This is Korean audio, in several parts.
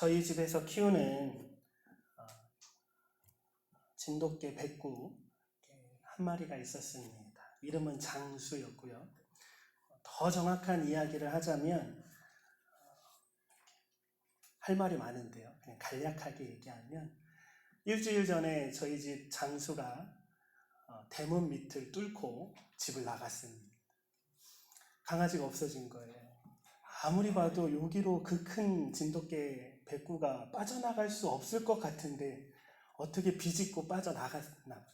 저희 집에서 키우는 진돗개 백구 한 마리가 있었습니다. 이름은 장수였고요. 더 정확한 이야기를 하자면 할 말이 많은데요. 그냥 간략하게 얘기하면 일주일 전에 저희 집 장수가 대문 밑을 뚫고 집을 나갔습니다. 강아지가 없어진 거예요. 아무리 봐도 여기로 그 큰 진돗개 백구가 빠져나갈 수 없을 것 같은데 어떻게 비집고 빠져나갔나 봐요.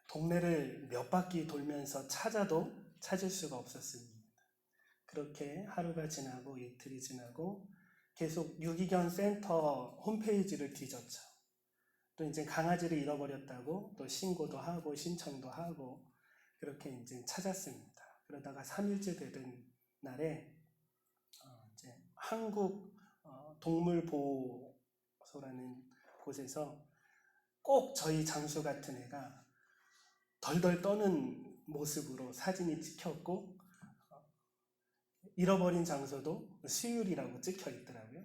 동네를 몇 바퀴 돌면서 찾아도 찾을 수가 없었습니다. 그렇게 하루가 지나고 이틀이 지나고 계속 유기견 센터 홈페이지를 뒤졌죠. 또 이제 강아지를 잃어버렸다고 또 신고도 하고 신청도 하고 그렇게 이제 찾았습니다. 그러다가 3일째 되던 날에 이제 한국 동물보호소라는 곳에서 꼭 저희 장수 같은 애가 덜덜 떠는 모습으로 사진이 찍혔고 잃어버린 장소도 수율이라고 찍혀 있더라고요.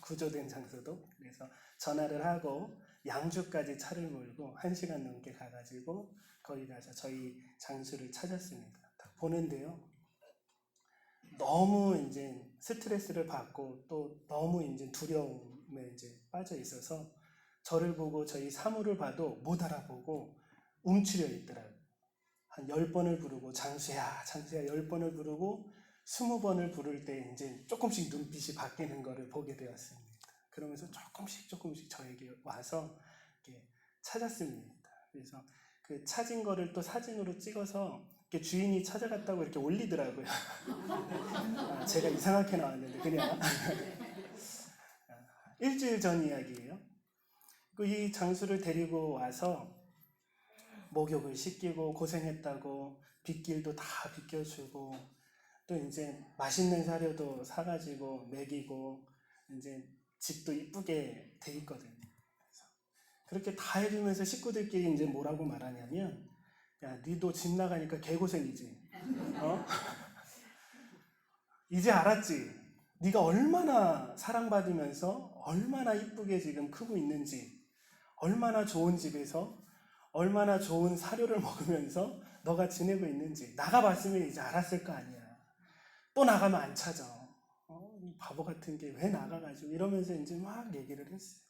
구조된 장소도. 그래서 전화를 하고 양주까지 차를 몰고 1시간 넘게 가가지고 거기 가서 저희 장수를 찾았습니다. 딱 보는데요. 너무 이제 스트레스를 받고 또 너무 이제 두려움에 이제 빠져 있어서 저를 보고 저희 사무를 봐도 못 알아보고 움츠려 있더라고요. 한 10번을 부르고 장수야, 장수야 10번을 부르고 20번을 부를 때 이제 조금씩 눈빛이 바뀌는 것을 보게 되었습니다. 그러면서 조금씩 저에게 와서 이렇게 찾았습니다. 그래서 그 찾은 거를 또 사진으로 찍어서 이렇게 주인이 찾아갔다고 이렇게 올리더라고요. 제가 이상하게 나왔는데 그냥 일주일 전 이야기예요. 이 장수를 데리고 와서 목욕을 시키고 고생했다고 빗길도 다 비켜주고 또 이제 맛있는 사료도 사가지고 먹이고 이제 집도 이쁘게 돼 있거든요. 그렇게 다 해주면서 식구들끼리 이제 뭐라고 말하냐면 야, 니도 집 나가니까 개고생이지. 이제 알았지. 네가 얼마나 사랑받으면서 얼마나 이쁘게 지금 크고 있는지, 얼마나 좋은 집에서 얼마나 좋은 사료를 먹으면서 너가 지내고 있는지 나가봤으면 이제 알았을 거 아니야. 또 나가면 안 찾아. 이 바보 같은 게 왜 나가가지고 이러면서 이제 막 얘기를 했어요.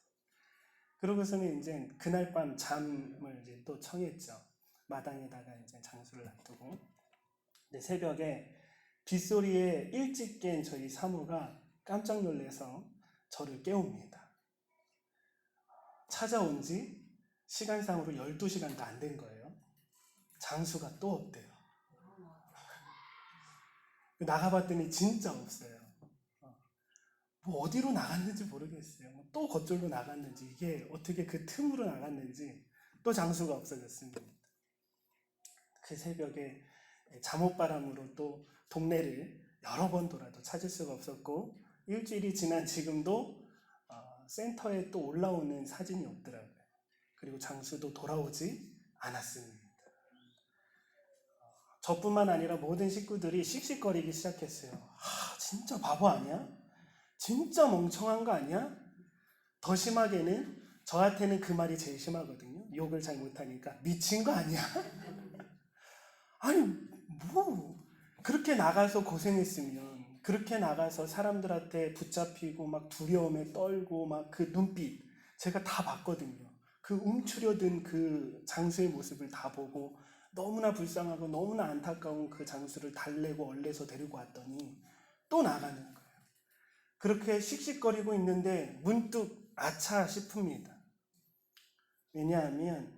그러고서는 이제 그날 밤 잠을 이제 또 청했죠. 마당에다가 이제 장수를 놔두고. 근데 새벽에 빗소리에 일찍 깬 저희 사무가 깜짝 놀라서 저를 깨웁니다. 찾아온 지 시간상으로 12시간도 안 된 거예요. 장수가 또 없대요. 나가봤더니 진짜 없어요. 뭐 어디로 나갔는지 모르겠어요. 또 겉절로 나갔는지 이게 어떻게 그 틈으로 나갔는지 또 장수가 없어졌습니다. 그 새벽에 잠옷바람으로 또 동네를 여러 번 돌아도 찾을 수가 없었고 일주일이 지난 지금도 센터에 또 올라오는 사진이 없더라고요. 그리고 장수도 돌아오지 않았습니다. 저뿐만 아니라 모든 식구들이 씩씩거리기 시작했어요. 진짜 바보 아니야? 진짜 멍청한 거 아니야? 더 심하게는 저한테는 그 말이 제일 심하거든요. 욕을 잘 못하니까 미친 거 아니야? 아니 뭐 그렇게 나가서 고생했으면 그렇게 나가서 사람들한테 붙잡히고 막 두려움에 떨고 막 그 눈빛 제가 다 봤거든요. 그 움츠려든 그 장수의 모습을 다 보고 너무나 불쌍하고 너무나 안타까운 그 장수를 달래고 얼레서 데리고 왔더니 또 나가는 거예요. 그렇게 씩씩거리고 있는데 문득 아차 싶습니다. 왜냐하면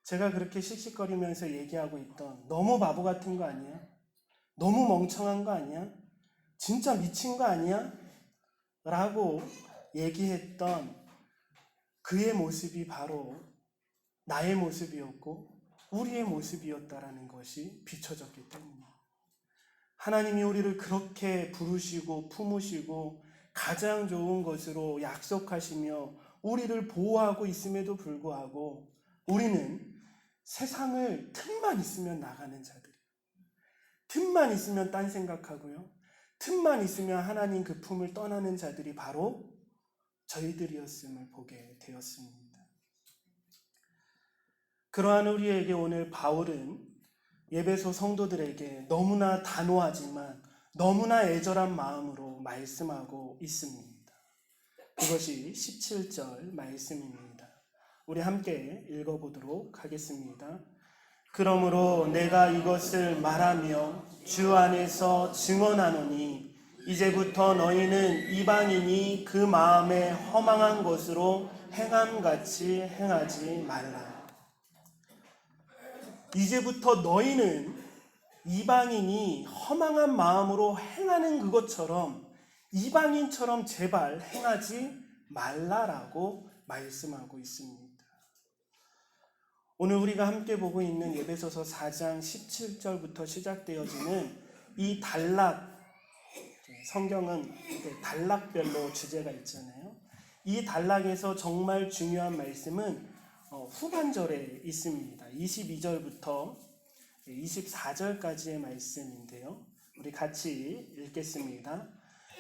제가 그렇게 씩씩거리면서 얘기하고 있던 너무 바보 같은 거 아니야? 너무 멍청한 거 아니야? 진짜 미친 거 아니야? 라고 얘기했던 그의 모습이 바로 나의 모습이었고 우리의 모습이었다라는 것이 비춰졌기 때문입니다. 하나님이 우리를 그렇게 부르시고 품으시고 가장 좋은 것으로 약속하시며 우리를 보호하고 있음에도 불구하고 우리는 세상을 틈만 있으면 나가는 자들이에요. 틈만 있으면 딴 생각하고요. 틈만 있으면 하나님 그 품을 떠나는 자들이 바로 저희들이었음을 보게 되었습니다. 그러한 우리에게 오늘 바울은 에베소 성도들에게 너무나 단호하지만 너무나 애절한 마음으로 말씀하고 있습니다. 그것이 17절 말씀입니다. 우리 함께 읽어보도록 하겠습니다. 그러므로 내가 이것을 말하며 주 안에서 증언하노니 이제부터 너희는 이방인이 그 마음에 허망한 것으로 행함같이 행하지 말라. 이제부터 너희는 이방인이 허망한 마음으로 행하는 그것처럼 이방인처럼 제발 행하지 말라라고 말씀하고 있습니다. 오늘 우리가 함께 보고 있는 에베소서 4장 17절부터 시작되어지는 이 단락, 성경은 단락별로 주제가 있잖아요. 이 단락에서 정말 중요한 말씀은 후반절에 있습니다. 22절부터 24절까지의 말씀인데요. 우리 같이 읽겠습니다.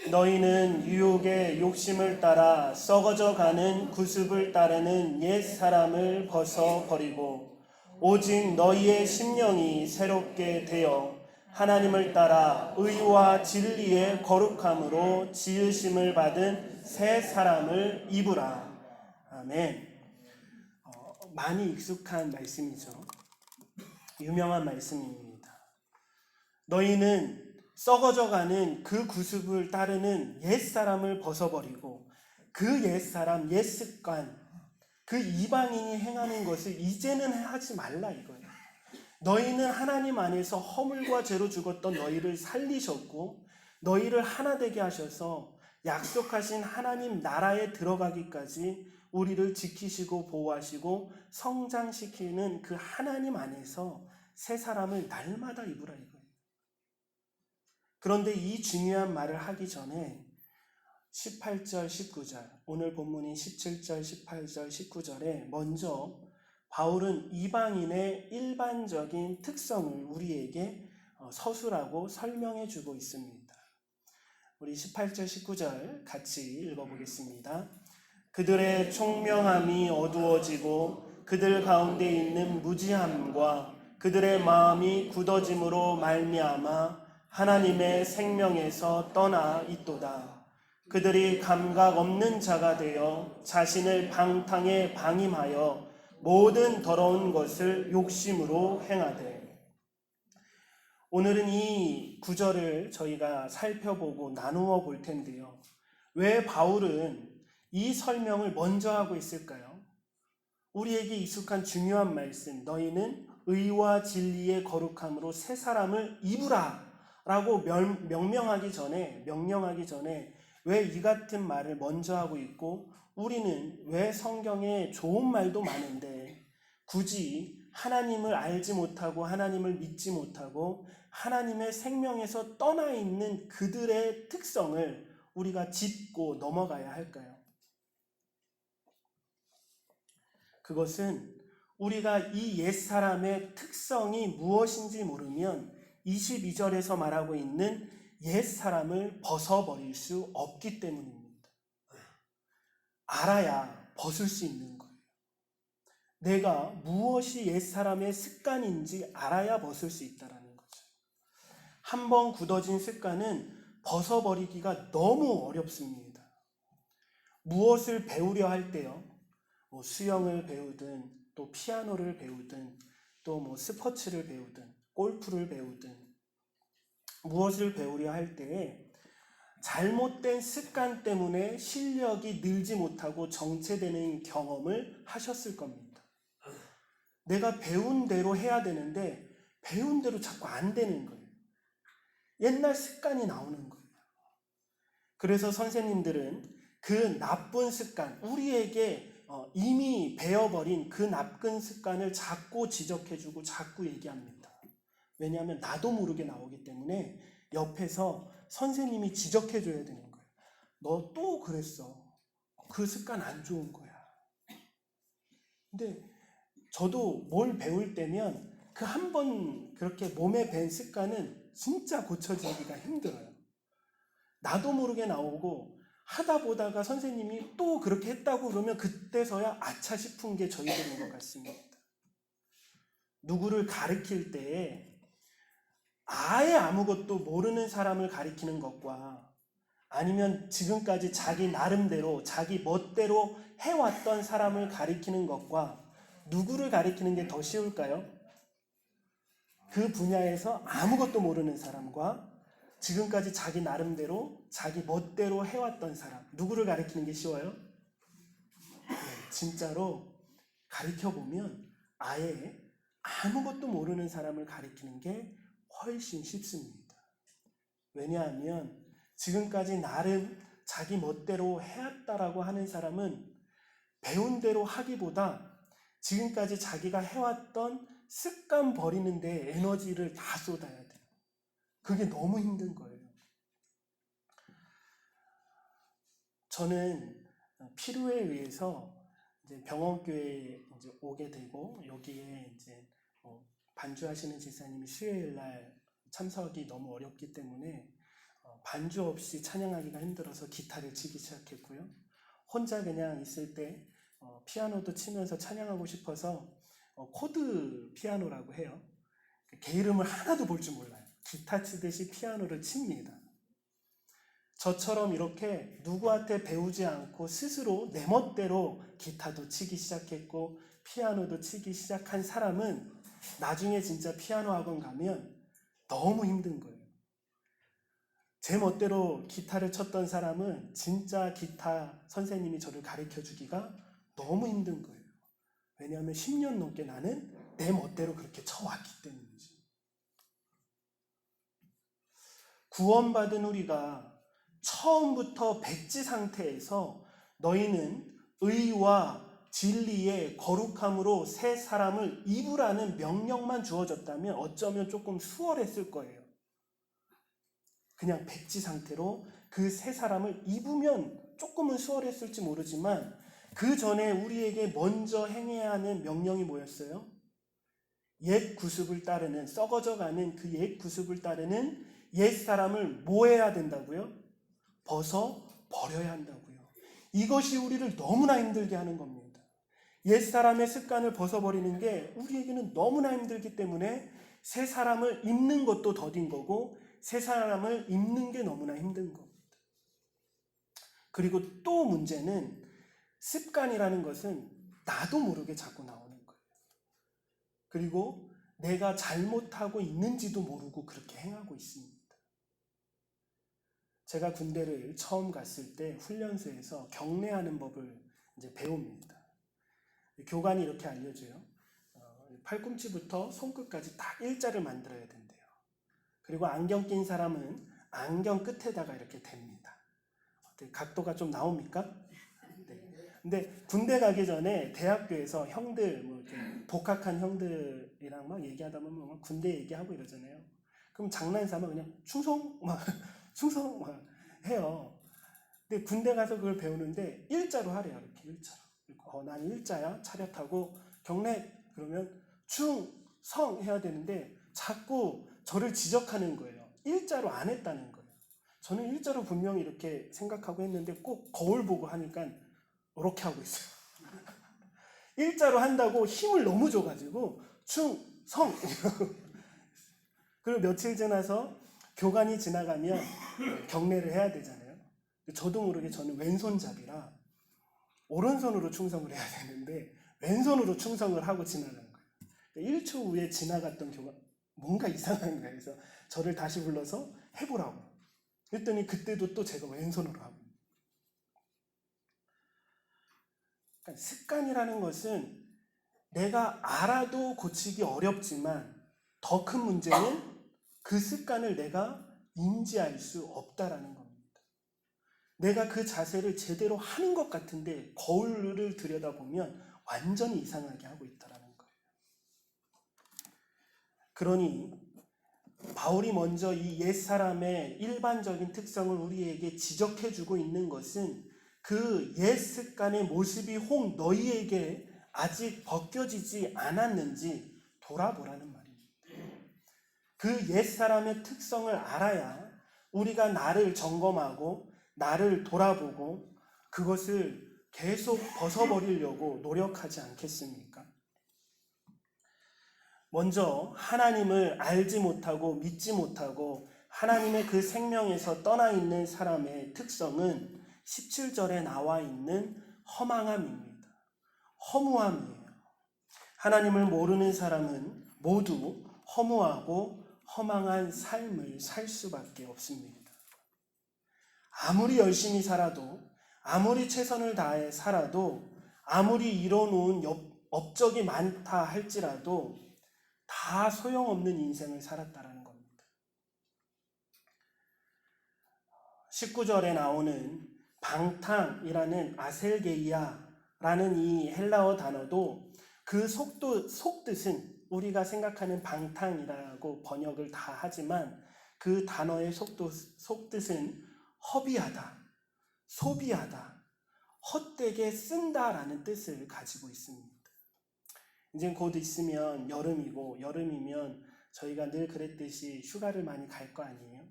너희는 유혹의 욕심을 따라 썩어져 가는 구습을 따르는 옛 사람을 벗어버리고 오직 너희의 심령이 새롭게 되어 하나님을 따라 의와 진리의 거룩함으로 지으심을 받은 새 사람을 입으라. 아멘. 많이 익숙한 말씀이죠. 유명한 말씀입니다. 너희는 썩어져가는 그 구습을 따르는 옛사람을 벗어버리고 그 옛사람, 옛습관, 그 이방인이 행하는 것을 이제는 하지 말라 이거예요. 너희는 하나님 안에서 허물과 죄로 죽었던 너희를 살리셨고 너희를 하나 되게 하셔서 약속하신 하나님 나라에 들어가기까지 우리를 지키시고 보호하시고 성장시키는 그 하나님 안에서 새 사람을 날마다 입으라 이거예요. 그런데 이 중요한 말을 하기 전에 18절, 19절, 오늘 본문인 17절, 18절, 19절에 먼저 바울은 이방인의 일반적인 특성을 우리에게 서술하고 설명해 주고 있습니다. 우리 18절, 19절 같이 읽어보겠습니다. 그들의 총명함이 어두워지고 그들 가운데 있는 무지함과 그들의 마음이 굳어짐으로 말미암아 하나님의 생명에서 떠나 있도다. 그들이 감각 없는 자가 되어 자신을 방탕에 방임하여 모든 더러운 것을 욕심으로 행하되. 오늘은 이 구절을 저희가 살펴보고 나누어 볼 텐데요. 왜 바울은 이 설명을 먼저 하고 있을까요? 우리에게 익숙한 중요한 말씀, 너희는 의와 진리의 거룩함으로 새 사람을 입으라 라고 명령하기 전에 왜 이 같은 말을 먼저 하고 있고 우리는 왜 성경에 좋은 말도 많은데 굳이 하나님을 알지 못하고 하나님을 믿지 못하고 하나님의 생명에서 떠나 있는 그들의 특성을 우리가 짚고 넘어가야 할까요? 그것은 우리가 이 옛사람의 특성이 무엇인지 모르면 22절에서 말하고 있는 옛사람을 벗어버릴 수 없기 때문입니다. 알아야 벗을 수 있는 거예요. 내가 무엇이 옛사람의 습관인지 알아야 벗을 수 있다는 거죠. 한번 굳어진 습관은 벗어버리기가 너무 어렵습니다. 무엇을 배우려 할 때요. 수영을 배우든 또 피아노를 배우든 또 스포츠를 배우든 골프를 배우든 무엇을 배우려 할 때에 잘못된 습관 때문에 실력이 늘지 못하고 정체되는 경험을 하셨을 겁니다. 내가 배운 대로 해야 되는데 배운 대로 자꾸 안 되는 거예요. 옛날 습관이 나오는 거예요. 그래서 선생님들은 그 나쁜 습관, 우리에게 이미 배워버린 그 나쁜 습관을 자꾸 지적해주고 자꾸 얘기합니다. 왜냐하면 나도 모르게 나오기 때문에 옆에서 선생님이 지적해줘야 되는 거예요. 너 또 그랬어. 그 습관 안 좋은 거야. 근데 저도 뭘 배울 때면 그 한 번 그렇게 몸에 밴 습관은 진짜 고쳐지기가 힘들어요. 나도 모르게 나오고 하다 보다가 선생님이 또 그렇게 했다고 그러면 그때서야 아차 싶은 게 저희들인 것 같습니다. 누구를 가르칠 때 아예 아무것도 모르는 사람을 가리키는 것과 아니면 지금까지 자기 나름대로 자기 멋대로 해왔던 사람을 가리키는 것과 누구를 가리키는 게 더 쉬울까요? 그 분야에서 아무것도 모르는 사람과 지금까지 자기 나름대로 자기 멋대로 해왔던 사람, 누구를 가리키는 게 쉬워요? 네, 진짜로 가리켜보면 아예 아무것도 모르는 사람을 가리키는 게 훨씬 쉽습니다. 왜냐하면 지금까지 나름 자기 멋대로 해왔다라고 하는 사람은 배운 대로 하기보다 지금까지 자기가 해왔던 습관 버리는 데 에너지를 다 쏟아야 돼요. 그게 너무 힘든 거예요. 저는 필요에 의해서 이제 병원교회에 이제 오게 되고 여기에 이제 반주하시는 집사님이 수요일 날 참석이 너무 어렵기 때문에 반주 없이 찬양하기가 힘들어서 기타를 치기 시작했고요. 혼자 그냥 있을 때 피아노도 치면서 찬양하고 싶어서 코드 피아노라고 해요. 개 이름을 하나도 볼 줄 몰라요. 기타 치듯이 피아노를 칩니다. 저처럼 이렇게 누구한테 배우지 않고 스스로 내 멋대로 기타도 치기 시작했고 피아노도 치기 시작한 사람은 나중에 진짜 피아노 학원 가면 너무 힘든 거예요. 제 멋대로 기타를 쳤던 사람은 진짜 기타 선생님이 저를 가르쳐 주기가 너무 힘든 거예요. 왜냐하면 10년 넘게 나는 내 멋대로 그렇게 쳐왔기 때문이죠. 구원받은 우리가 처음부터 백지 상태에서 너희는 의와 진리의 거룩함으로 새 사람을 입으라는 명령만 주어졌다면 어쩌면 조금 수월했을 거예요. 그냥 백지 상태로 그 새 사람을 입으면 조금은 수월했을지 모르지만 그 전에 우리에게 먼저 행해야 하는 명령이 뭐였어요? 옛 구습을 따르는, 썩어져가는 그 옛 구습을 따르는 옛 사람을 뭐 해야 된다고요? 버려야 한다고요. 이것이 우리를 너무나 힘들게 하는 겁니다. 옛 사람의 습관을 벗어버리는 게 우리에게는 너무나 힘들기 때문에 새 사람을 입는 것도 더딘 거고 새 사람을 입는 게 너무나 힘든 겁니다. 그리고 또 문제는 습관이라는 것은 나도 모르게 자꾸 나오는 거예요. 그리고 내가 잘못하고 있는지도 모르고 그렇게 행하고 있습니다. 제가 군대를 처음 갔을 때 훈련소에서 경례하는 법을 이제 배웁니다. 교관이 이렇게 알려줘요. 팔꿈치부터 손끝까지 딱 일자를 만들어야 된대요. 그리고 안경 낀 사람은 안경 끝에다가 이렇게 댑니다. 각도가 좀 나옵니까? 네. 근데 군대 가기 전에 대학교에서 형들, 이렇게 복학한 형들이랑 막 얘기하다 보면 군대 얘기하고 이러잖아요. 그럼 장난삼아 그냥 충성 해요. 근데 군대 가서 그걸 배우는데 일자로 하래요. 이렇게 일자로. 난 일자야. 차렷하고 경례 그러면 충성 해야 되는데 자꾸 저를 지적하는 거예요. 일자로 안 했다는 거예요. 저는 일자로 분명히 이렇게 생각하고 했는데 꼭 거울 보고 하니까 이렇게 하고 있어요. 일자로 한다고 힘을 너무 줘가지고 충성 그리고 며칠 지나서 교관이 지나가면 경례를 해야 되잖아요. 저도 모르게 저는 왼손잡이라 오른손으로 충성을 해야 되는데 왼손으로 충성을 하고 지나간 거예요. 1초 후에 지나갔던 교관 뭔가 이상한 거예요. 그래서 저를 다시 불러서 해보라고. 그랬더니 그때도 또 제가 왼손으로 하고. 그러니까 습관이라는 것은 내가 알아도 고치기 어렵지만 더 큰 문제는 그 습관을 내가 인지할 수 없다라는 겁니다. 내가 그 자세를 제대로 하는 것 같은데 거울을 들여다보면 완전히 이상하게 하고 있다라는 거예요. 그러니 바울이 먼저 이 옛사람의 일반적인 특성을 우리에게 지적해주고 있는 것은 그 옛 습관의 모습이 혹 너희에게 아직 벗겨지지 않았는지 돌아보라는 말입니다. 그 옛사람의 특성을 알아야 우리가 나를 점검하고 나를 돌아보고 그것을 계속 벗어버리려고 노력하지 않겠습니까? 먼저 하나님을 알지 못하고 믿지 못하고 하나님의 그 생명에서 떠나 있는 사람의 특성은 17절에 나와 있는 허망함입니다. 허무함이에요. 하나님을 모르는 사람은 모두 허무하고 허망한 삶을 살 수밖에 없습니다. 아무리 열심히 살아도, 아무리 최선을 다해 살아도, 아무리 이뤄놓은 업적이 많다 할지라도 다 소용없는 인생을 살았다라는 겁니다. 19절에 나오는 방탕이라는 아셀게이아라는 이 헬라어 단어도 그 속뜻은 우리가 생각하는 방탕이라고 번역을 다 하지만 그 단어의 속뜻은 허비하다, 소비하다, 헛되게 쓴다라는 뜻을 가지고 있습니다. 이제 곧 있으면 여름이고 여름이면 저희가 늘 그랬듯이 휴가를 많이 갈 거 아니에요?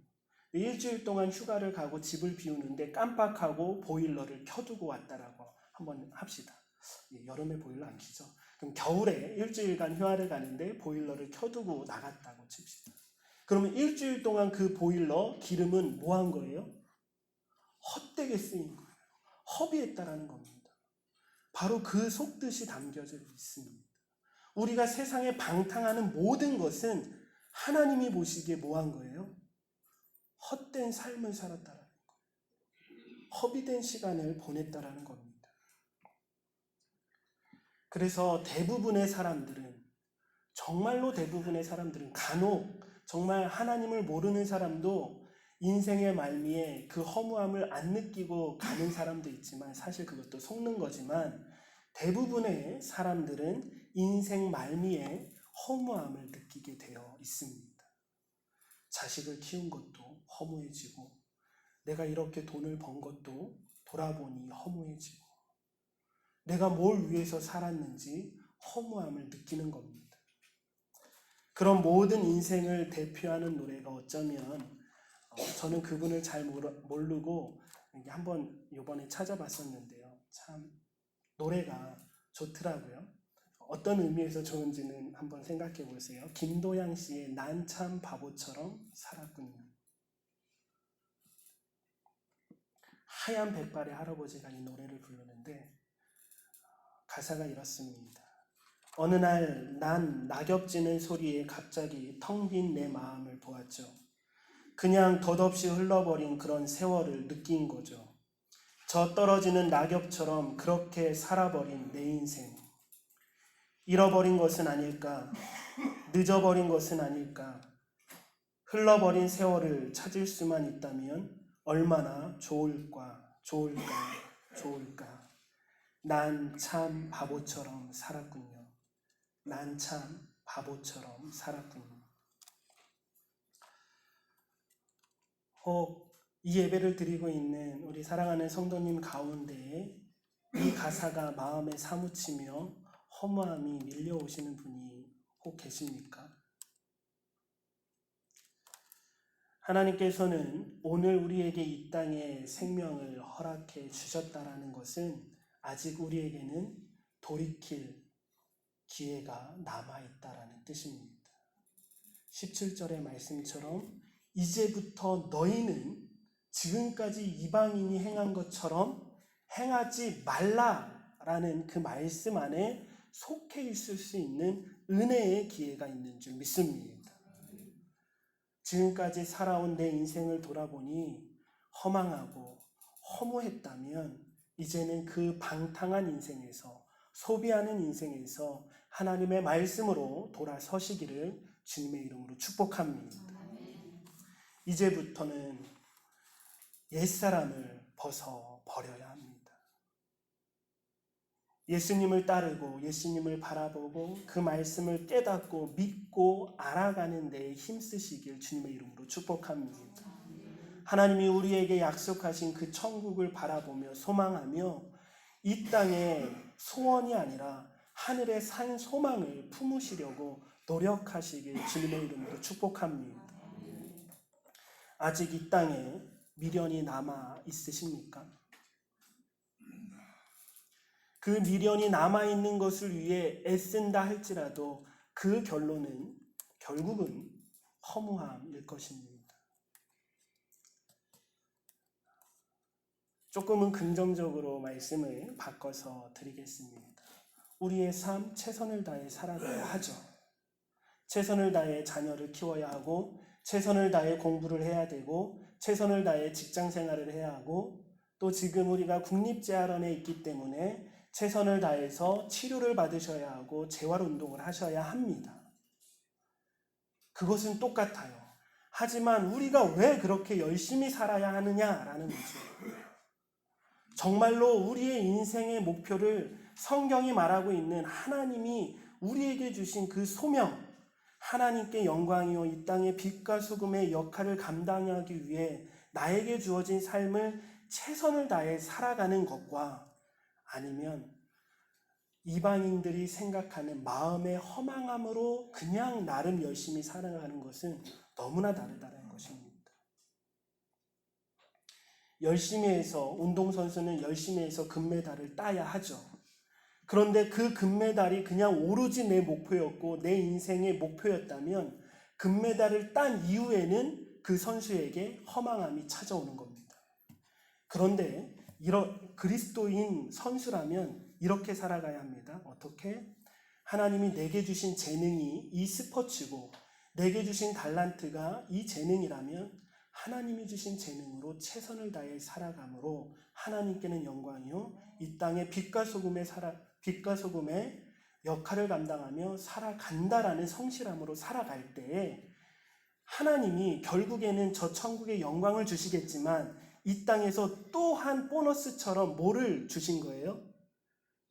일주일 동안 휴가를 가고 집을 비우는데 깜빡하고 보일러를 켜두고 왔다라고 한번 합시다. 여름에 보일러 안 켜죠? 그럼 겨울에 일주일간 휴가를 가는데 보일러를 켜두고 나갔다고 칩시다. 그러면 일주일 동안 그 보일러 기름은 뭐 한 거예요? 헛되게 쓰인 거예요. 허비했다라는 겁니다. 바로 그 속뜻이 담겨져 있습니다. 우리가 세상에 방탕하는 모든 것은 하나님이 보시기에 뭐 한 거예요? 헛된 삶을 살았다라는 거예요. 허비된 시간을 보냈다라는 겁니다. 그래서 대부분의 사람들은, 정말로 대부분의 사람들은, 간혹 정말 하나님을 모르는 사람도 인생의 말미에 그 허무함을 안 느끼고 가는 사람도 있지만 사실 그것도 속는 거지만 대부분의 사람들은 인생 말미에 허무함을 느끼게 되어 있습니다. 자식을 키운 것도 허무해지고 내가 이렇게 돈을 번 것도 돌아보니 허무해지고 내가 뭘 위해서 살았는지 허무함을 느끼는 겁니다. 그런 모든 인생을 대표하는 노래가 어쩌면 저는 그분을 잘 모르고 한번 이번에 찾아봤었는데요. 참 노래가 좋더라고요. 어떤 의미에서 좋은지는 한번 생각해 보세요. 김도양 씨의 난 참 바보처럼 살았군요. 하얀 백발의 할아버지가 이 노래를 부르는데 가사가 이렇습니다. 어느 날 난 낙엽지는 소리에 갑자기 텅 빈 내 마음을 보았죠. 그냥 덧없이 흘러버린 그런 세월을 느낀 거죠. 저 떨어지는 낙엽처럼 그렇게 살아버린 내 인생. 잃어버린 것은 아닐까? 늦어버린 것은 아닐까? 흘러버린 세월을 찾을 수만 있다면 얼마나 좋을까? 난 참 바보처럼 살았군요. 난 참 바보처럼 살았군요. 혹 이 예배를 드리고 있는 우리 사랑하는 성도님 가운데에 이 가사가 마음에 사무치며 허무함이 밀려오시는 분이 혹 계십니까? 하나님께서는 오늘 우리에게 이 땅에 생명을 허락해 주셨다라는 것은 아직 우리에게는 돌이킬 기회가 남아있다라는 뜻입니다. 17절의 말씀처럼 이제부터 너희는 지금까지 이방인이 행한 것처럼 행하지 말라라는 그 말씀 안에 속해 있을 수 있는 은혜의 기회가 있는 줄 믿습니다. 지금까지 살아온 내 인생을 돌아보니 허망하고 허무했다면 이제는 그 방탕한 인생에서 소비하는 인생에서 하나님의 말씀으로 돌아서시기를 주님의 이름으로 축복합니다. 이제부터는 옛사람을 벗어버려야 합니다. 예수님을 따르고 예수님을 바라보고 그 말씀을 깨닫고 믿고 알아가는 데에 힘쓰시길 주님의 이름으로 축복합니다. 하나님이 우리에게 약속하신 그 천국을 바라보며 소망하며 이 땅에 소원이 아니라 하늘의 산 소망을 품으시려고 노력하시길 주님의 이름으로 축복합니다. 아직 이 땅에 미련이 남아 있으십니까? 그 미련이 남아있는 것을 위해 애쓴다 할지라도 그 결론은 결국은 허무함일 것입니다. 조금은 긍정적으로 말씀을 바꿔서 드리겠습니다. 우리의 삶 최선을 다해 살아가야 하죠. 최선을 다해 자녀를 키워야 하고, 최선을 다해 공부를 해야 되고, 최선을 다해 직장 생활을 해야 하고, 또 지금 우리가 국립재활원에 있기 때문에 최선을 다해서 치료를 받으셔야 하고 재활운동을 하셔야 합니다. 그것은 똑같아요. 하지만 우리가 왜 그렇게 열심히 살아야 하느냐라는 문제예요. 정말로 우리의 인생의 목표를 성경이 말하고 있는 하나님이 우리에게 주신 그 소명, 하나님께 영광이요 이 땅의 빛과 소금의 역할을 감당하기 위해 나에게 주어진 삶을 최선을 다해 살아가는 것과 아니면 이방인들이 생각하는 마음의 허망함으로 그냥 나름 열심히 살아가는 것은 너무나 다르다는 것입니다. 열심히 해서 운동선수는 열심히 해서 금메달을 따야 하죠. 그런데 그 금메달이 그냥 오로지 내 목표였고 내 인생의 목표였다면 금메달을 딴 이후에는 그 선수에게 허망함이 찾아오는 겁니다. 그런데 그리스도인 선수라면 이렇게 살아가야 합니다. 어떻게? 하나님이 내게 주신 재능이 이 스포츠고 내게 주신 달란트가 이 재능이라면 하나님이 주신 재능으로 최선을 다해 살아감으로 하나님께는 영광이요 이 땅에 빛과 소금의 역할을 감당하며 살아간다라는 성실함으로 살아갈 때에 하나님이 결국에는 저 천국의 영광을 주시겠지만 이 땅에서 또한 보너스처럼 뭐를 주신 거예요?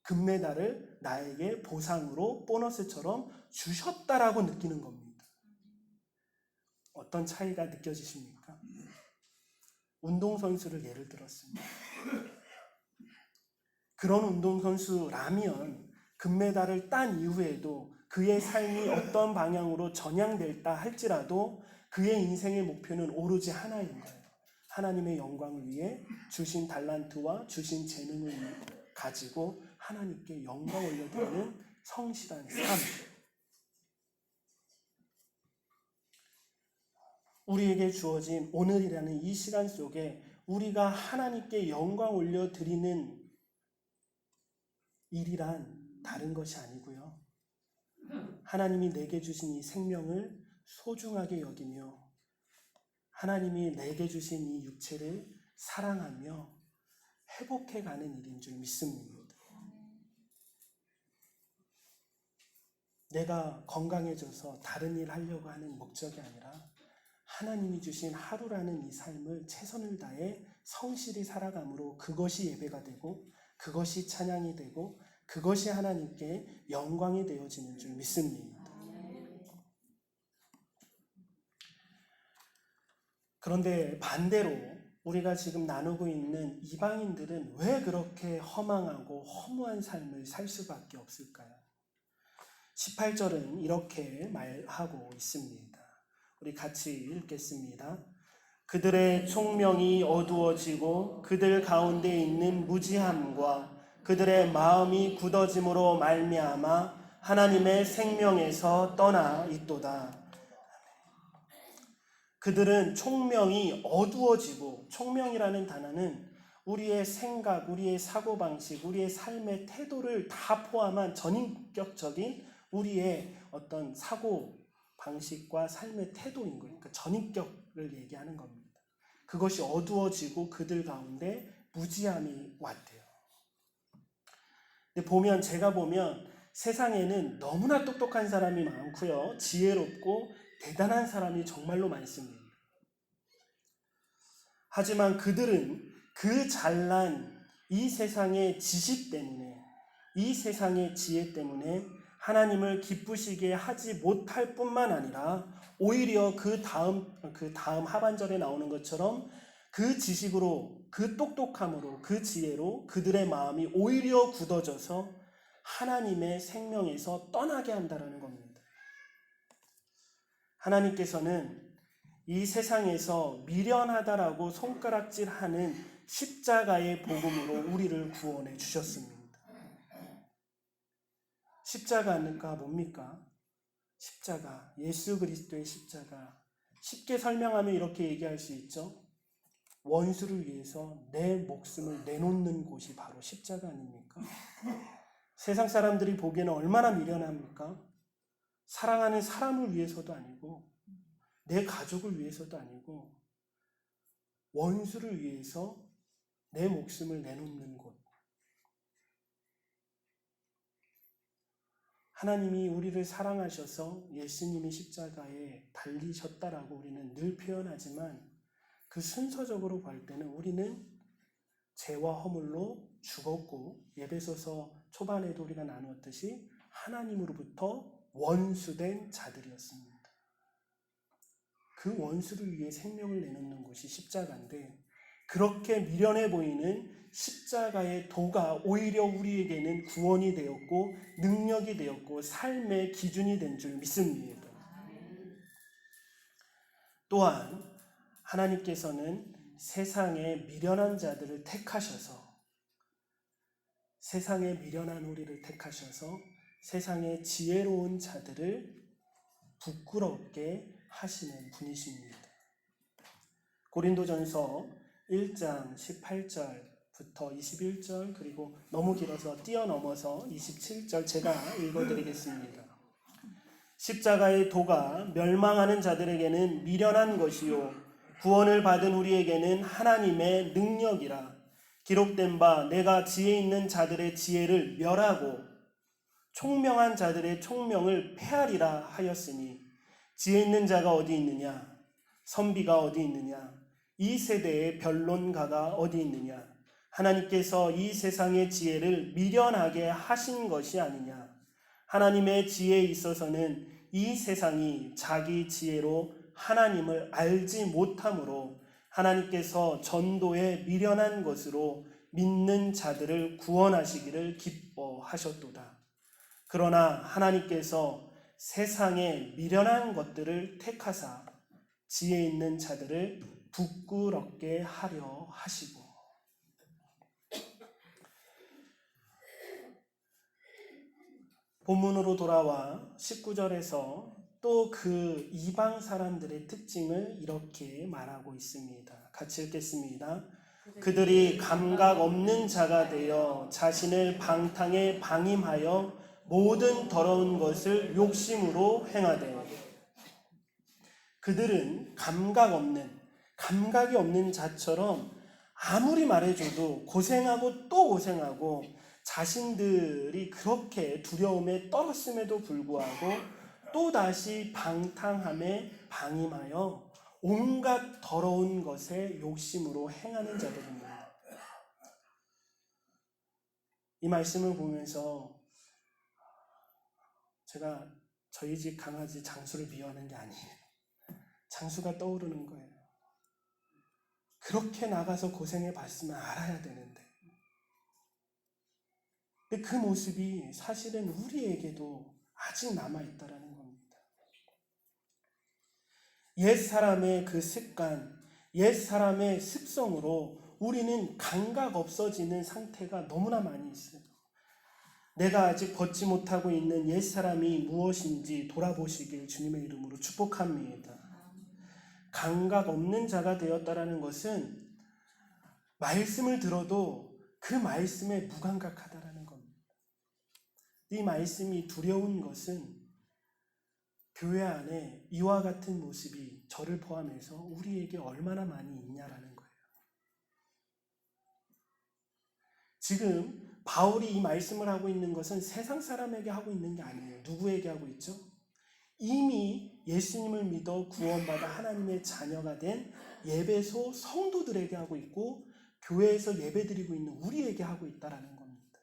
금메달을 나에게 보상으로 보너스처럼 주셨다라고 느끼는 겁니다. 어떤 차이가 느껴지십니까? 운동선수를 예를 들었습니다. 그런 운동선수라면 금메달을 딴 이후에도 그의 삶이 어떤 방향으로 전향될다 할지라도 그의 인생의 목표는 오로지 하나인 거예요. 하나님의 영광을 위해 주신 달란트와 주신 재능을 가지고 하나님께 영광 올려드리는 성실한 삶. 우리에게 주어진 오늘이라는 이 시간 속에 우리가 하나님께 영광 올려드리는 일이란 다른 것이 아니고요. 하나님이 내게 주신 이 생명을 소중하게 여기며 하나님이 내게 주신 이 육체를 사랑하며 회복해가는 일인 줄 믿습니다. 내가 건강해져서 다른 일 하려고 하는 목적이 아니라 하나님이 주신 하루라는 이 삶을 최선을 다해 성실히 살아감으로 그것이 예배가 되고 그것이 찬양이 되고 그것이 하나님께 영광이 되어지는 줄 믿습니다. 그런데 반대로 우리가 지금 나누고 있는 이방인들은 왜 그렇게 허망하고 허무한 삶을 살 수밖에 없을까요? 18절은 이렇게 말하고 있습니다. 우리 같이 읽겠습니다. 그들의 총명이 어두워지고 그들 가운데 있는 무지함과 그들의 마음이 굳어짐으로 말미암아 하나님의 생명에서 떠나 있도다. 그들은 총명이 어두워지고, 총명이라는 단어는 우리의 생각, 우리의 사고방식, 우리의 삶의 태도를 다 포함한 전인격적인 우리의 어떤 사고방식과 삶의 태도인 거예요. 그러니까 전인격을 얘기하는 겁니다. 그것이 어두워지고 그들 가운데 무지함이 왔대요. 근데 제가 보면 세상에는 너무나 똑똑한 사람이 많고요. 지혜롭고 대단한 사람이 정말로 많습니다. 하지만 그들은 그 잘난 이 세상의 지식 때문에, 이 세상의 지혜 때문에 하나님을 기쁘시게 하지 못할 뿐만 아니라 오히려 그 다음 하반절에 나오는 것처럼 그 지식으로, 그 똑똑함으로, 그 지혜로 그들의 마음이 오히려 굳어져서 하나님의 생명에서 떠나게 한다는 겁니다. 하나님께서는 이 세상에서 미련하다라고 손가락질하는 십자가의 복음으로 우리를 구원해 주셨습니다. 십자가가 뭡니까? 십자가, 예수 그리스도의 십자가. 쉽게 설명하면 이렇게 얘기할 수 있죠. 원수를 위해서 내 목숨을 내놓는 곳이 바로 십자가 아닙니까? 세상 사람들이 보기에는 얼마나 미련합니까? 사랑하는 사람을 위해서도 아니고 내 가족을 위해서도 아니고 원수를 위해서 내 목숨을 내놓는 곳. 하나님이 우리를 사랑하셔서 예수님이 십자가에 달리셨다라고 우리는 늘 표현하지만 그 순서적으로 볼 때는 우리는 죄와 허물로 죽었고 에베소서 초반에도 우리가 나누었듯이 하나님으로부터 원수된 자들이었습니다. 그 원수를 위해 생명을 내놓는 곳이 십자가인데 그렇게 미련해 보이는 십자가의 도가 오히려 우리에게는 구원이 되었고 능력이 되었고 삶의 기준이 된 줄 믿습니다. 또한 하나님께서는 세상의 미련한 자들을 택하셔서 세상의 미련한 우리를 택하셔서 세상의 지혜로운 자들을 부끄럽게 하시는 분이십니다. 고린도전서 1장 18절부터 21절 그리고 너무 길어서 뛰어넘어서 27절 제가 읽어드리겠습니다. 십자가의 도가 멸망하는 자들에게는 미련한 것이요 구원을 받은 우리에게는 하나님의 능력이라. 기록된 바 내가 지혜 있는 자들의 지혜를 멸하고 총명한 자들의 총명을 폐하리라 하였으니 지혜 있는 자가 어디 있느냐? 선비가 어디 있느냐? 이 세대의 변론가가 어디 있느냐? 하나님께서 이 세상의 지혜를 미련하게 하신 것이 아니냐? 하나님의 지혜에 있어서는 이 세상이 자기 지혜로 하나님을 알지 못함으로 하나님께서 전도에 미련한 것으로 믿는 자들을 구원하시기를 기뻐하셨도다. 그러나 하나님께서 세상에 미련한 것들을 택하사 지혜 있는 자들을 부끄럽게 하려 하시고. 본문으로 돌아와 19절에서 또 그 이방 사람들의 특징을 이렇게 말하고 있습니다. 같이 읽겠습니다. 그들이 감각 없는 자가 되어 자신을 방탕에 방임하여 모든 더러운 것을 욕심으로 행하되. 그들은 감각이 없는 자처럼 아무리 말해줘도 고생하고 또 고생하고 자신들이 그렇게 두려움에 떨었음에도 불구하고 또다시 방탕함에 방임하여 온갖 더러운 것에 욕심으로 행하는 자들입니다. 이 말씀을 보면서 제가 저희 집 강아지 장수를 비유하는 게 아니에요. 장수가 떠오르는 거예요. 그렇게 나가서 고생해 봤으면 알아야 되는데. 근데 그 모습이 사실은 우리에게도 아직 남아있다라는 겁니다. 옛사람의 그 습관, 옛사람의 습성으로 우리는 감각 없어지는 상태가 너무나 많이 있어요. 내가 아직 벗지 못하고 있는 옛사람이 무엇인지 돌아보시길 주님의 이름으로 축복합니다. 감각 없는 자가 되었다라는 것은 말씀을 들어도 그 말씀에 무감각하다라는 겁니다. 이 말씀이 두려운 것은 교회 안에 이와 같은 모습이 저를 포함해서 우리에게 얼마나 많이 있냐라는 거예요. 지금 바울이 이 말씀을 하고 있는 것은 세상 사람에게 하고 있는 게 아니에요. 누구에게 하고 있죠? 이미 예수님을 믿어 구원받아 하나님의 자녀가 된 에베소 성도들에게 하고 있고 교회에서 예배드리고 있는 우리에게 하고 있다라는 겁니다.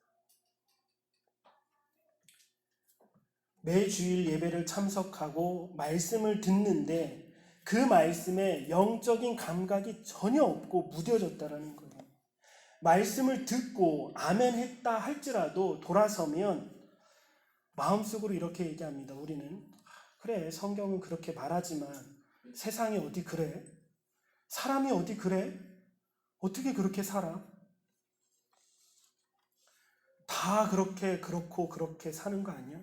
매주일 예배를 참석하고 말씀을 듣는데 그 말씀에 영적인 감각이 전혀 없고 무뎌졌다라는 거예요. 말씀을 듣고 아멘 했다 할지라도 돌아서면 마음속으로 이렇게 얘기합니다. 우리는 그래 성경은 그렇게 말하지만 세상이 어디 그래? 사람이 어디 그래? 어떻게 그렇게 살아? 다 그렇게 그렇고 그렇게 사는 거 아니야?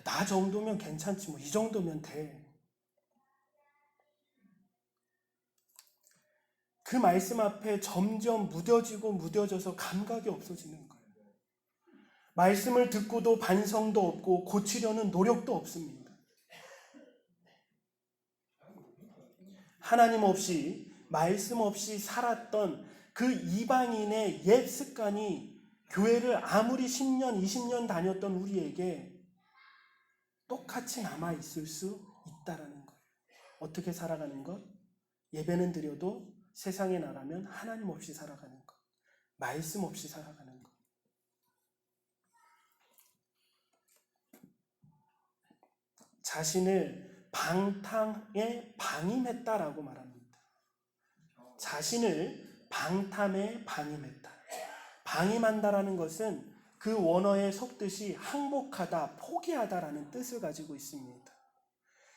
나 정도면 괜찮지 뭐 이 정도면 돼. 그 말씀 앞에 점점 무뎌지고 무뎌져서 감각이 없어지는 거예요. 말씀을 듣고도 반성도 없고 고치려는 노력도 없습니다. 하나님 없이 말씀 없이 살았던 그 이방인의 옛 습관이 교회를 아무리 10년, 20년 다녔던 우리에게 똑같이 남아있을 수 있다라는 거예요. 어떻게 살아가는 것? 예배는 드려도 세상에 나가면 하나님 없이 살아가는 것. 말씀 없이 살아가는 것. 자신을 방탕에 방임했다라고 말합니다. 자신을 방탕에 방임했다. 방임한다라는 것은 그 원어의 속뜻이 항복하다, 포기하다라는 뜻을 가지고 있습니다.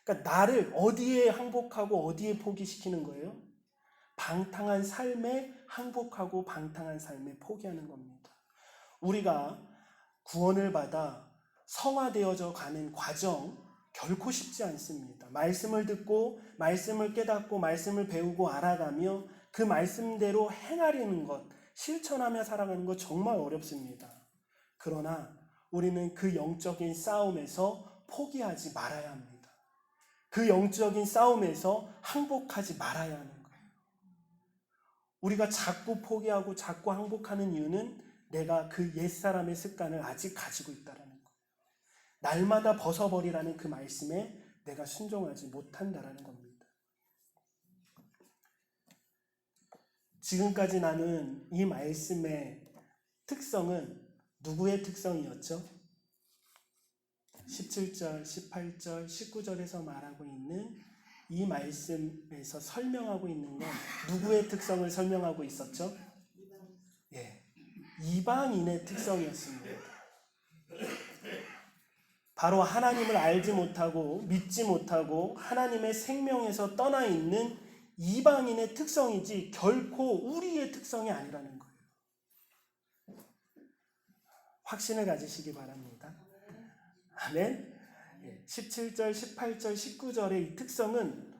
그러니까 나를 어디에 항복하고 어디에 포기시키는 거예요? 방탕한 삶에 항복하고 방탕한 삶에 포기하는 겁니다. 우리가 구원을 받아 성화되어져 가는 과정 결코 쉽지 않습니다. 말씀을 듣고 말씀을 깨닫고 말씀을 배우고 알아가며 그 말씀대로 행하려는 것, 실천하며 살아가는 것 정말 어렵습니다. 그러나 우리는 그 영적인 싸움에서 포기하지 말아야 합니다. 그 영적인 싸움에서 항복하지 말아야 하는 거예요. 우리가 자꾸 포기하고 자꾸 항복하는 이유는 내가 그 옛사람의 습관을 아직 가지고 있다는 거예요. 날마다 벗어버리라는 그 말씀에 내가 순종하지 못한다라는 겁니다. 지금까지 나눈 이 말씀의 특성은 누구의 특성이었죠? 17절, 18절, 19절에서 말하고 있는 이 말씀에서 설명하고 있는 건 누구의 특성을 설명하고 있었죠? 예, 이방인의 특성이었습니다. 바로 하나님을 알지 못하고 믿지 못하고 하나님의 생명에서 떠나 있는 이방인의 특성이지 결코 우리의 특성이 아니라는 거예요. 확신을 가지시기 바랍니다. 아멘. 17절, 18절, 19절의 이 특성은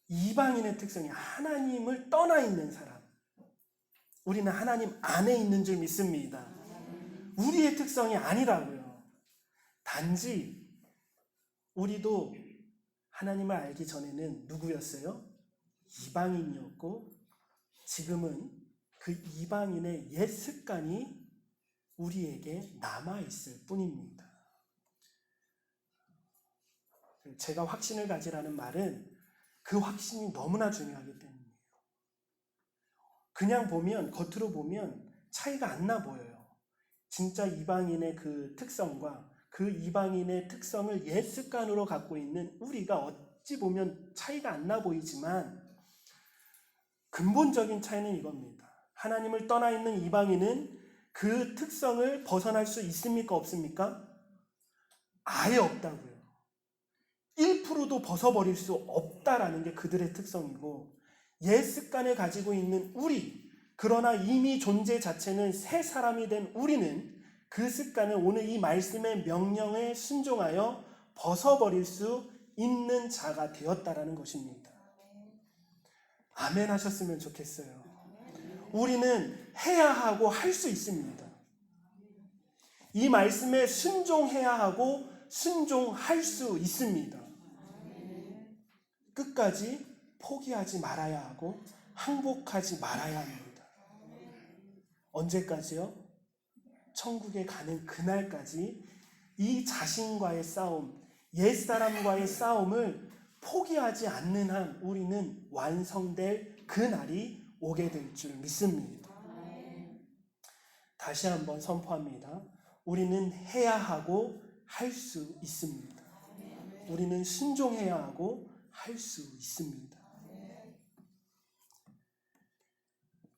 이방인의 특성이 하나님을 떠나 있는 사람. 우리는 하나님 안에 있는 줄 믿습니다. 우리의 특성이 아니라고요. 단지 우리도 하나님을 알기 전에는 누구였어요? 이방인이었고 지금은 그 이방인의 옛 습관이 우리에게 남아있을 뿐입니다. 제가 확신을 가지라는 말은 그 확신이 너무나 중요하기 때문이에요. 그냥 보면, 겉으로 보면 차이가 안 나 보여요. 진짜 이방인의 그 특성과 그 이방인의 특성을 옛 습관으로 갖고 있는 우리가 어찌 보면 차이가 안 나 보이지만 근본적인 차이는 이겁니다. 하나님을 떠나 있는 이방인은 그 특성을 벗어날 수 있습니까? 없습니까? 아예 없다고요. 1%도 벗어버릴 수 없다라는 게 그들의 특성이고 옛 습관을 가지고 있는 우리, 그러나 이미 존재 자체는 새 사람이 된 우리는 그 습관을 오늘 이 말씀의 명령에 순종하여 벗어버릴 수 있는 자가 되었다라는 것입니다. 아멘 하셨으면 좋겠어요. 우리는 해야 하고 할 수 있습니다. 이 말씀에 순종해야 하고 순종할 수 있습니다. 끝까지 포기하지 말아야 하고 항복하지 말아야 합니다. 언제까지요? 천국에 가는 그날까지 이 자신과의 싸움, 옛사람과의 싸움을 포기하지 않는 한 우리는 완성될 그날이 오게 될 줄 믿습니다. 다시 한번 선포합니다. 우리는 해야 하고 할 수 있습니다. 우리는 순종해야 하고 할 수 있습니다.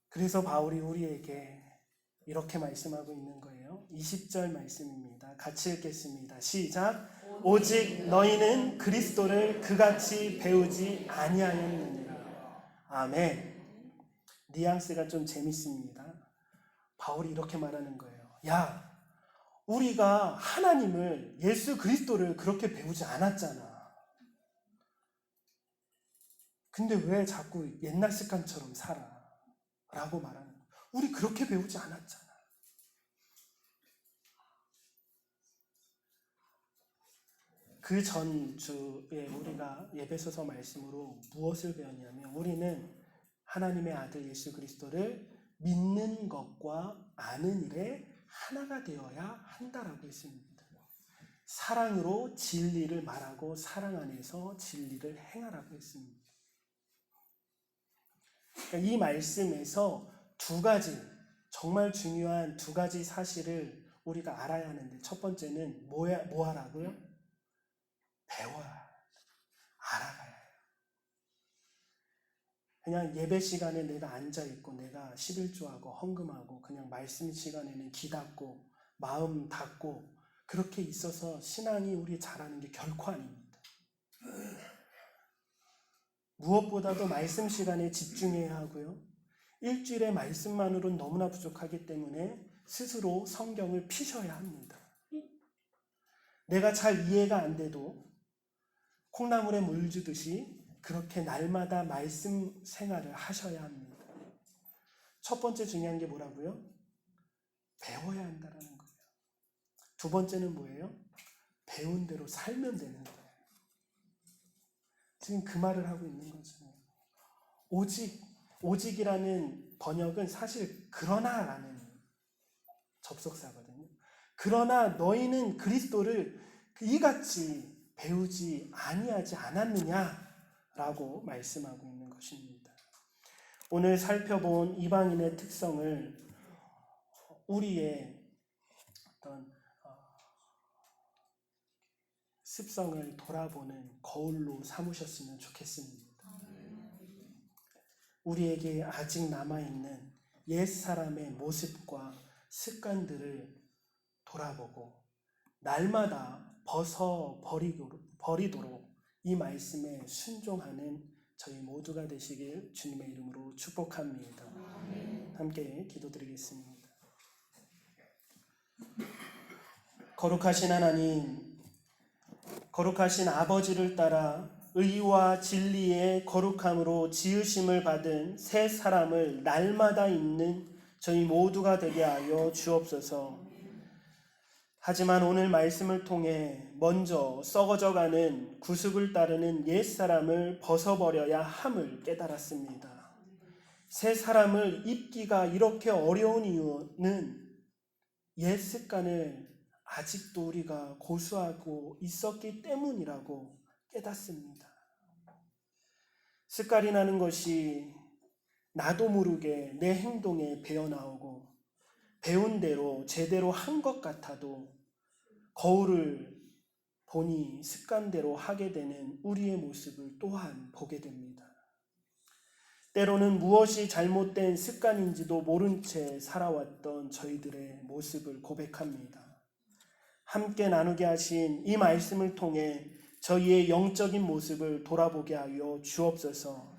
그래서 바울이 우리에게 이렇게 말씀하고 있는 거예요. 20절 말씀입니다. 같이 읽겠습니다. 시작. 오직 너희는 그리스도를 그같이 배우지 아니하였느니라. 아멘. 뉘앙스가 좀 재밌습니다. 바울이 이렇게 말하는 거예요. 야, 우리가 하나님을, 예수 그리스도를 그렇게 배우지 않았잖아. 근데 왜 자꾸 옛날 습관처럼 살아? 라고 말하는 거예요. 우리 그렇게 배우지 않았잖아. 그 전주에 우리가 예배소서 말씀으로 무엇을 배웠냐면, 우리는 하나님의 아들 예수 그리스도를 믿는 것과 아는 일에 하나가 되어야 한다라고 했습니다. 사랑으로 진리를 말하고 사랑 안에서 진리를 행하라고 했습니다. 그러니까 이 말씀에서 두 가지, 정말 중요한 두 가지 사실을 우리가 알아야 하는데, 첫 번째는 뭐 하라고요? 배워야, 알아가야 해요. 그냥 예배 시간에 내가 앉아있고 내가 11조하고 헌금하고 그냥 말씀 시간에는 귀 닫고 마음 닫고 그렇게 있어서 신앙이 우리 잘하는 게 결코 아닙니다. 무엇보다도 말씀 시간에 집중해야 하고요. 일주일의 말씀만으로는 너무나 부족하기 때문에 스스로 성경을 피셔야 합니다. 내가 잘 이해가 안 돼도 콩나물에 물 주듯이 그렇게 날마다 말씀 생활을 하셔야 합니다. 첫 번째 중요한 게 뭐라고요? 배워야 한다는 거예요. 두 번째는 뭐예요? 배운 대로 살면 되는 거예요. 지금 그 말을 하고 있는 거죠. 오직이라는 번역은 사실 그러나라는 접속사거든요. 그러나 너희는 그리스도를 이같이 배우지 아니하지 않았느냐라고 말씀하고 있는 것입니다. 오늘 살펴본 이방인의 특성을 우리의 어떤 습성을 돌아보는 거울로 삼으셨으면 좋겠습니다. 우리에게 아직 남아있는 옛사람의 모습과 습관들을 돌아보고 날마다 벗어버리도록 이 말씀에 순종하는 저희 모두가 되시길 주님의 이름으로 축복합니다. 함께 기도드리겠습니다. 거룩하신 하나님, 거룩하신 아버지를 따라 의와 진리의 거룩함으로 지으심을 받은 새 사람을 날마다 입는 저희 모두가 되게 하여 주옵소서. 하지만 오늘 말씀을 통해 먼저 썩어져가는 구습을 따르는 옛사람을 벗어버려야 함을 깨달았습니다. 새 사람을 입기가 이렇게 어려운 이유는 옛 습관을 아직도 우리가 고수하고 있었기 때문이라고 깨닫습니다. 습관이 나는 것이 나도 모르게 내 행동에 배어나오고 배운 대로 제대로 한 것 같아도 거울을 보니 습관대로 하게 되는 우리의 모습을 또한 보게 됩니다. 때로는 무엇이 잘못된 습관인지도 모른 채 살아왔던 저희들의 모습을 고백합니다. 함께 나누게 하신 이 말씀을 통해 저희의 영적인 모습을 돌아보게 하여 주옵소서.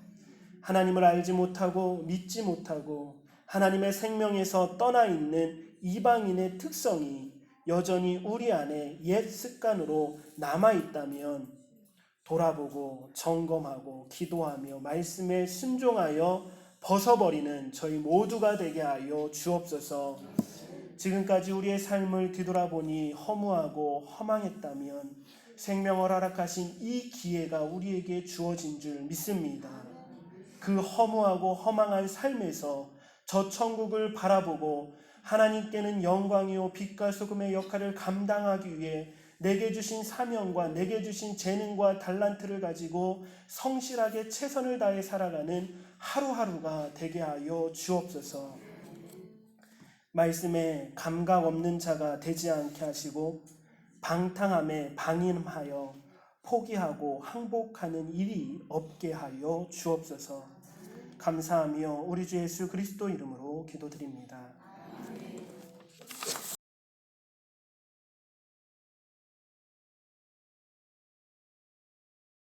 하나님을 알지 못하고 믿지 못하고 하나님의 생명에서 떠나 있는 이방인의 특성이 여전히 우리 안에 옛 습관으로 남아있다면 돌아보고 점검하고 기도하며 말씀에 순종하여 벗어버리는 저희 모두가 되게 하여 주옵소서. 지금까지 우리의 삶을 뒤돌아보니 허무하고 허망했다면 생명을 허락하신 이 기회가 우리에게 주어진 줄 믿습니다. 그 허무하고 허망한 삶에서 저 천국을 바라보고 하나님께는 영광이요 빛과 소금의 역할을 감당하기 위해 내게 주신 사명과 내게 주신 재능과 달란트를 가지고 성실하게 최선을 다해 살아가는 하루하루가 되게 하여 주옵소서. 말씀에 감각 없는 자가 되지 않게 하시고 방탕함에 방임하여 포기하고 항복하는 일이 없게 하여 주옵소서. 감사하며 우리 주 예수 그리스도 이름으로 기도드립니다.